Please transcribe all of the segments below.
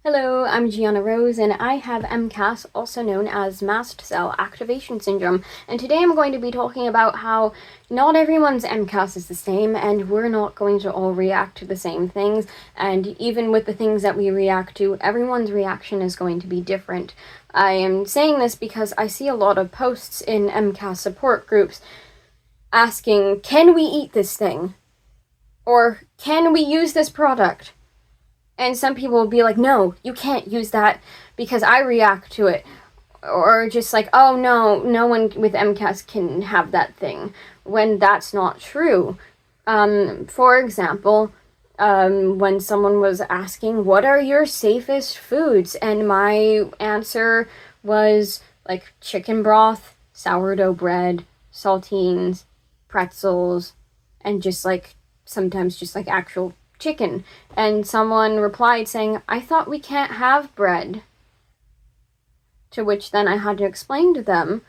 Hello, I'm Gianna Rose, and I have MCAS, also known as mast cell activation syndrome. And today I'm going to be talking about how not everyone's MCAS is the same, and we're not going to all react to the same things. And even with the things that we react to, everyone's reaction is going to be different. I am saying this because I see a lot of posts in MCAS support groups asking, can we eat this thing? Or can we use this product? And some people will be like, no, you can't use that because I react to it. Or just like, oh no, no one with MCAS can have that thing. When that's not true. For example, when someone was asking, what are your safest foods? And my answer was like chicken broth, sourdough bread, saltines, pretzels, and just like sometimes just like actual chicken. And someone replied saying, I thought we can't have bread. To which then I had to explain to them,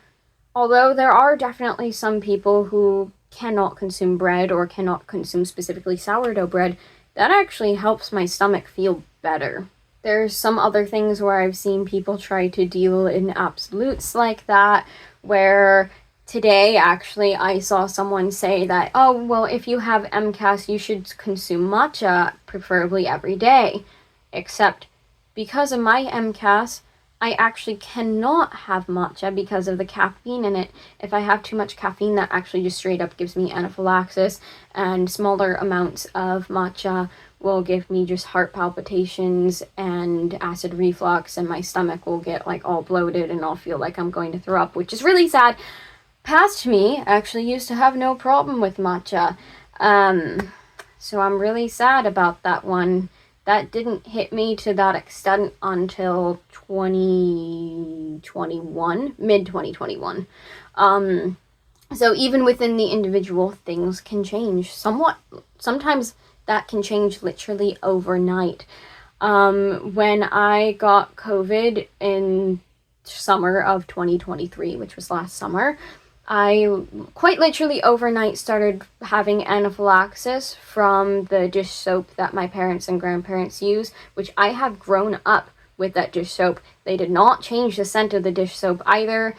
although there are definitely some people who cannot consume bread or cannot consume specifically sourdough bread, that actually helps my stomach feel better. There's some other things where I've seen people try to deal in absolutes like that, where today, actually, I saw someone say that, oh, well, if you have MCAS, you should consume matcha, preferably every day. Except, because of my MCAS, I actually cannot have matcha because of the caffeine in it. If I have too much caffeine, that actually just straight up gives me anaphylaxis, and smaller amounts of matcha will give me just heart palpitations and acid reflux, and my stomach will get like all bloated and I'll feel like I'm going to throw up, which is really sad. Past me actually used to have no problem with matcha. So I'm really sad about that one. That didn't hit me to that extent until 2021, mid 2021. So even within the individual, things can change somewhat. Sometimes that can change literally overnight. When I got COVID in summer of 2023, which was last summer, I quite literally overnight started having anaphylaxis from the dish soap that my parents and grandparents use, which I have grown up with that dish soap. They did not change the scent of the dish soap either.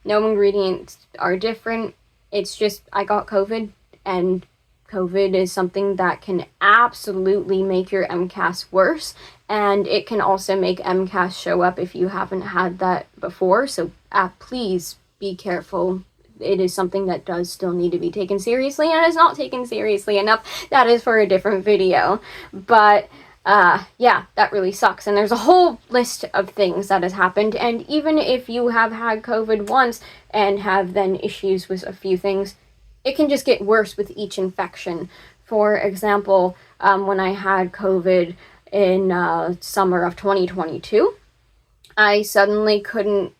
No ingredients are different. It's just I got COVID, and COVID is something that can absolutely make your MCAS worse, and it can also make MCAS show up if you haven't had that before. So please be careful. It is something that does still need to be taken seriously, and is not taken seriously enough. That is for a different video. But yeah, that really sucks. And there's a whole list of things that has happened. And even if you have had COVID once and have then issues with a few things, it can just get worse with each infection. For example, when I had COVID in summer of 2022, I suddenly couldn't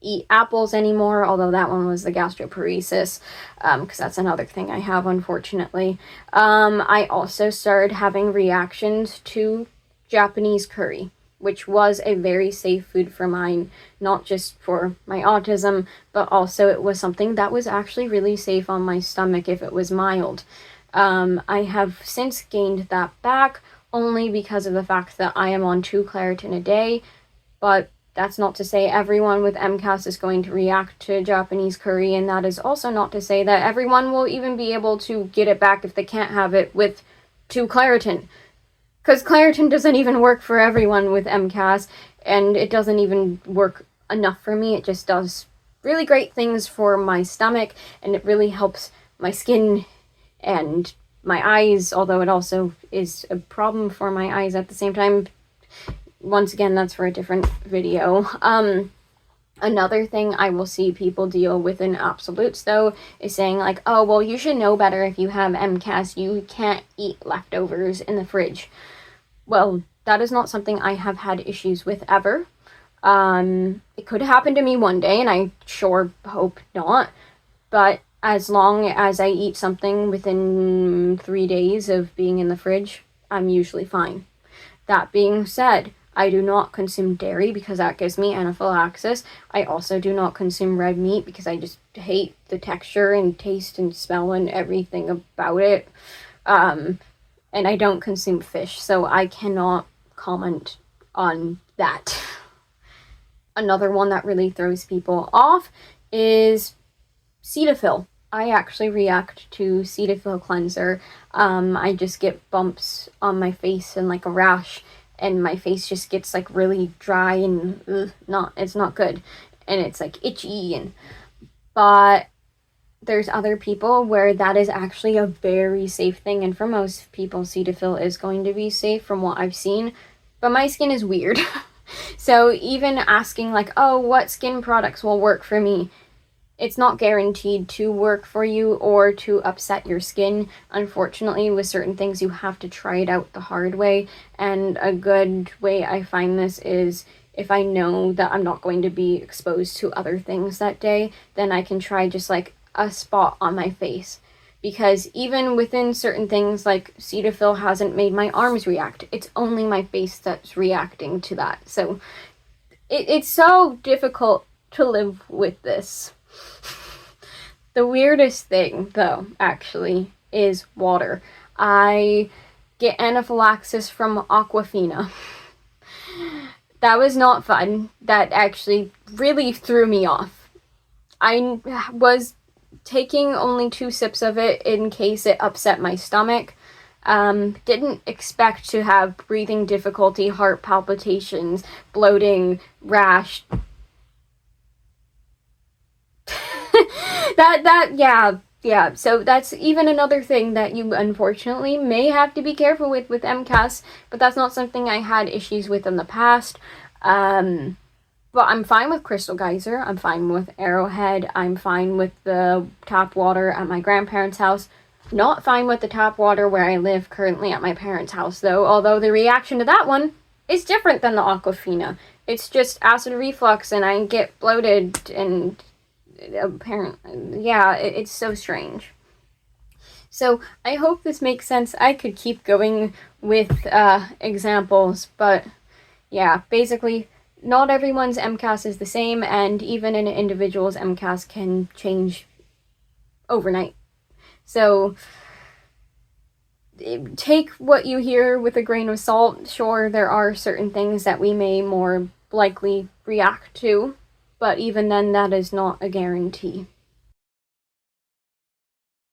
eat apples anymore, although that one was the gastroparesis, because that's another thing I have, unfortunately. I also started having reactions to Japanese curry, which was a very safe food for mine, not just for my autism, but also it was something that was actually really safe on my stomach if it was mild. I have since gained that back, only because of the fact that I am on 2 Claritin a day, but that's not to say everyone with MCAS is going to react to Japanese curry, and that is also not to say that everyone will even be able to get it back if they can't have it with 2 Claritin. Because Claritin doesn't even work for everyone with MCAS, and it doesn't even work enough for me. It just does really great things for my stomach, and it really helps my skin and my eyes, although it also is a problem for my eyes at the same time. Once again, that's for a different video. Another thing I will see people deal with in absolutes, though, is saying like, oh, well, you should know better if you have MCAS. You can't eat leftovers in the fridge. Well, that is not something I have had issues with ever. It could happen to me one day, and I sure hope not. But as long as I eat something within 3 days of being in the fridge, I'm usually fine. That being said, I do not consume dairy because that gives me anaphylaxis. I also do not consume red meat because I just hate the texture and taste and smell and everything about it. And I don't consume fish, so I cannot comment on that. Another one that really throws people off is Cetaphil. I actually react to Cetaphil cleanser. I just get bumps on my face and like a rash, and my face just gets like really dry and it's not good, and it's like itchy. But there's other people where that is actually a very safe thing, and for most people Cetaphil is going to be safe from what I've seen, but my skin is weird. So even asking like, oh, what skin products will work for me, it's not guaranteed to work for you or to upset your skin. Unfortunately, with certain things, you have to try it out the hard way. And a good way I find this is if I know that I'm not going to be exposed to other things that day, then I can try just like a spot on my face. Because even within certain things, like Cetaphil hasn't made my arms react. It's only my face that's reacting to that. So it's so difficult to live with this. The weirdest thing, though, actually, is water. I get anaphylaxis from Aquafina. That was not fun. That actually really threw me off. I was taking only 2 sips of it in case it upset my stomach. Didn't expect to have breathing difficulty, heart palpitations, bloating, rash. Yeah. So that's even another thing that you unfortunately may have to be careful with MCAS, but that's not something I had issues with in the past. But I'm fine with Crystal Geyser. I'm fine with Arrowhead. I'm fine with the tap water at my grandparents' house. Not fine with the tap water where I live currently at my parents' house, though, although the reaction to that one is different than the Aquafina. It's just acid reflux and I get bloated and apparently, yeah, it's so strange. So I hope this makes sense. I could keep going with examples, but yeah, basically not everyone's MCAS is the same, and even an individual's MCAS can change overnight. So take what you hear with a grain of salt. Sure, there are certain things that we may more likely react to, but even then, that is not a guarantee.